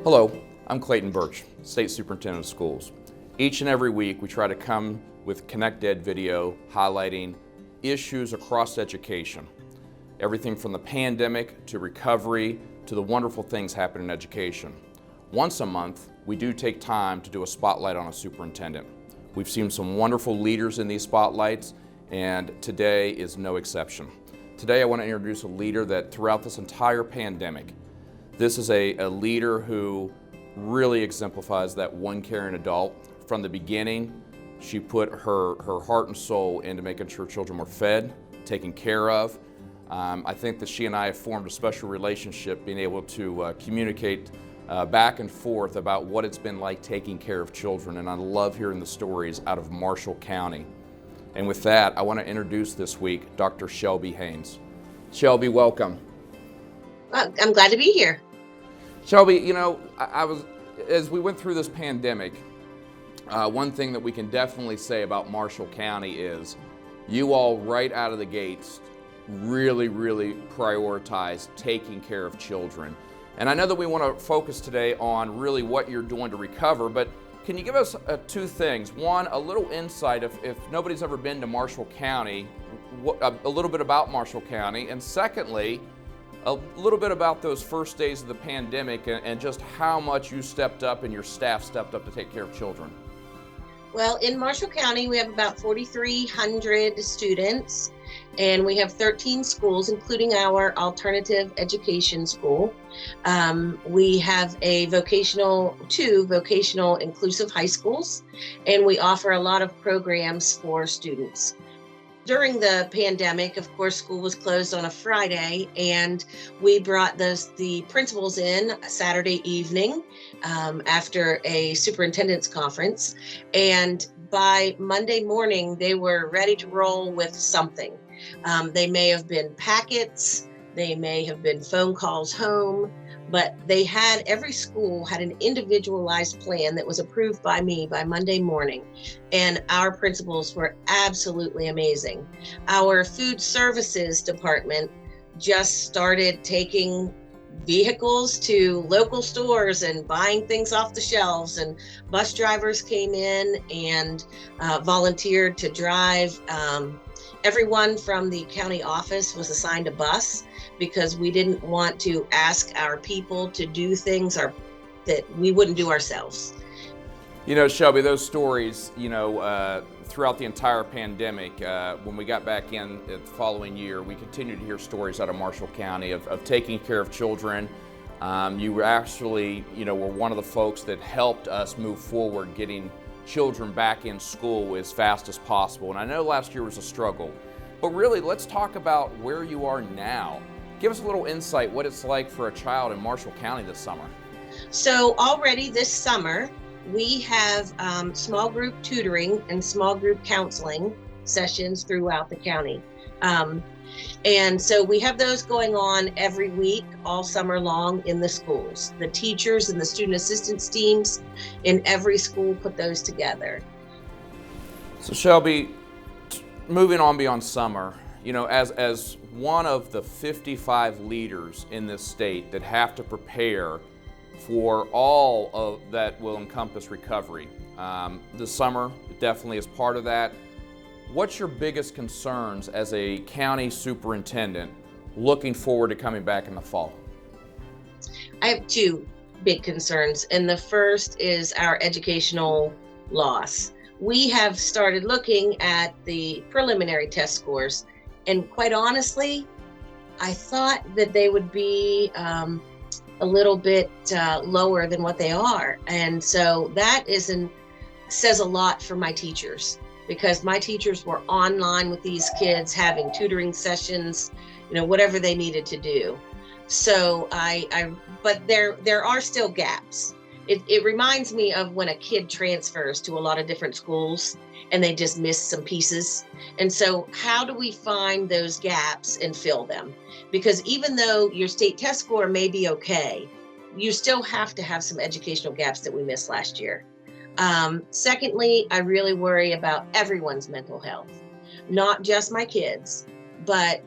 Hello, I'm Clayton Birch, State Superintendent of Schools. Each and every week we try to come with Connect Ed video highlighting issues across education. Everything from the pandemic to recovery to the wonderful things happening in education. Once a month, we do take time to do a spotlight on a superintendent. We've seen some wonderful leaders in these spotlights, and today is no exception. Today I want to introduce a leader that throughout this entire pandemic, this is a leader who really exemplifies that one caring adult. From the beginning, she put her heart and soul into making sure children were fed, taken care of. I think that she and I have formed a special relationship, being able to communicate back and forth about what it's been like taking care of children, and I love hearing the stories out of Marshall County. And with that, I want to introduce this week Dr. Shelby Haines. Shelby, welcome. I'm glad to be here. Shelby, you know, as we went through this pandemic, one thing that we can definitely say about Marshall County is you all right out of the gates really prioritize taking care of children. And I know that we want to focus today on really what you're doing to recover, but can you give us two things? One, a little insight, if nobody's ever been to Marshall County, a little bit about Marshall County, and secondly, a little bit about those first days of the pandemic and just how much you stepped up and your staff stepped up to take care of children. Well, in Marshall County, we have about 4,300 students, and we have 13 schools, including our alternative education school. We have two vocational inclusive high schools, and we offer a lot of programs for students. During the pandemic, of course, school was closed on a Friday, and we brought the principals in Saturday evening after a superintendent's conference. And by Monday morning, they were ready to roll with something. They may have been packets, they may have been phone calls home, but every school had an individualized plan that was approved by me by Monday morning. And our principals were absolutely amazing. Our food services department just started taking vehicles to local stores and buying things off the shelves, and bus drivers came in and volunteered to drive. Everyone from the county office was assigned a bus because we didn't want to ask our people to do things that we wouldn't do ourselves. You know, Shelby, those stories, throughout the entire pandemic, when we got back in the following year, we continued to hear stories out of Marshall County of taking care of children. You were actually, were one of the folks that helped us move forward, getting children back in school as fast as possible. And I know last year was a struggle, but really, let's talk about where you are now. Give us a little insight what it's like for a child in Marshall County this summer. So already this summer, we have small group tutoring and small group counseling sessions throughout the county. And so we have those going on every week, all summer long in the schools. The teachers and the student assistance teams in every school put those together. So Shelby, moving on beyond summer, as one of the 55 leaders in this state that have to prepare for all of that will encompass recovery. This summer definitely is part of that. What's your biggest concerns as a county superintendent looking forward to coming back in the fall? I have two big concerns, and the first is our educational loss. We have started looking at the preliminary test scores, and quite honestly, I thought that they would be a little bit lower than what they are. And so that says a lot for my teachers, because my teachers were online with these kids having tutoring sessions, whatever they needed to do. So but there are still gaps. It reminds me of when a kid transfers to a lot of different schools and they just miss some pieces. And so how do we find those gaps and fill them? Because even though your state test score may be okay, you still have to have some educational gaps that we missed last year. Secondly, I really worry about everyone's mental health, not just my kids, But,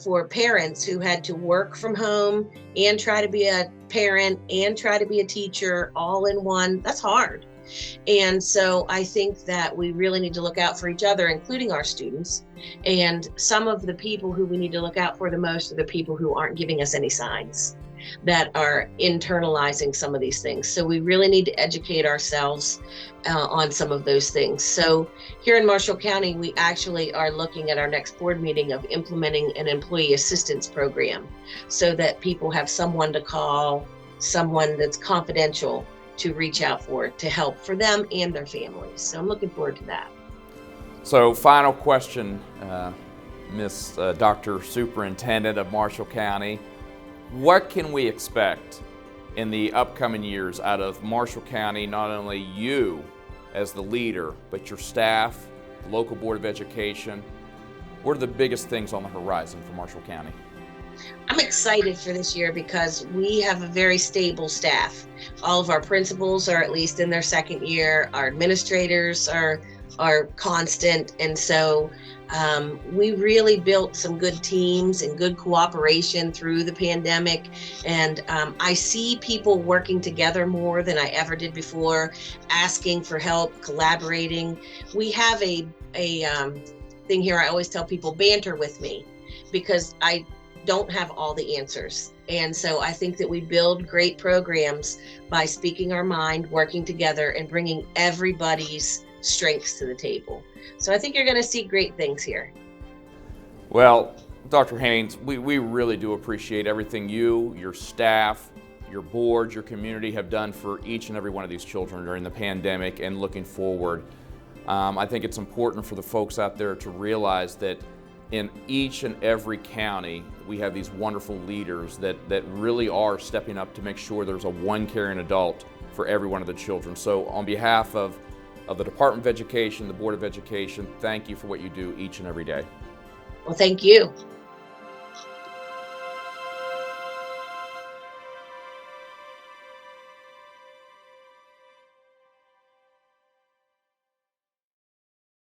for parents who had to work from home and try to be a parent and try to be a teacher all in one, that's hard. And so I think that we really need to look out for each other, including our students. And some of the people who we need to look out for the most are the people who aren't giving us any signs, that are internalizing some of these things. So we really need to educate ourselves on some of those things. So here in Marshall County, we actually are looking at our next board meeting of implementing an employee assistance program so that people have someone to call, someone that's confidential to reach out for, to help for them and their families. So I'm looking forward to that. So final question, Miss Dr. Superintendent of Marshall County. What can we expect in the upcoming years out of Marshall County, not only you as the leader, but your staff, the local Board of Education? What are the biggest things on the horizon for Marshall County? I'm excited for this year because we have a very stable staff. All of our principals are at least in their second year. Our administrators are constant. And so we really built some good teams and good cooperation through the pandemic. And I see people working together more than I ever did before, asking for help, collaborating. We have a thing here. I always tell people, banter with me, because I don't have all the answers. And so I think that we build great programs by speaking our mind, working together, and bringing everybody's strengths to the table. So I think you're going to see great things here. Well, Dr. Haines, we really do appreciate everything you, your staff, your board, your community have done for each and every one of these children during the pandemic and looking forward. I think it's important for the folks out there to realize that in each and every county, we have these wonderful leaders that really are stepping up to make sure there's a one caring adult for every one of the children. So on behalf of the Department of Education, the Board of Education, thank you for what you do each and every day. Well, thank you.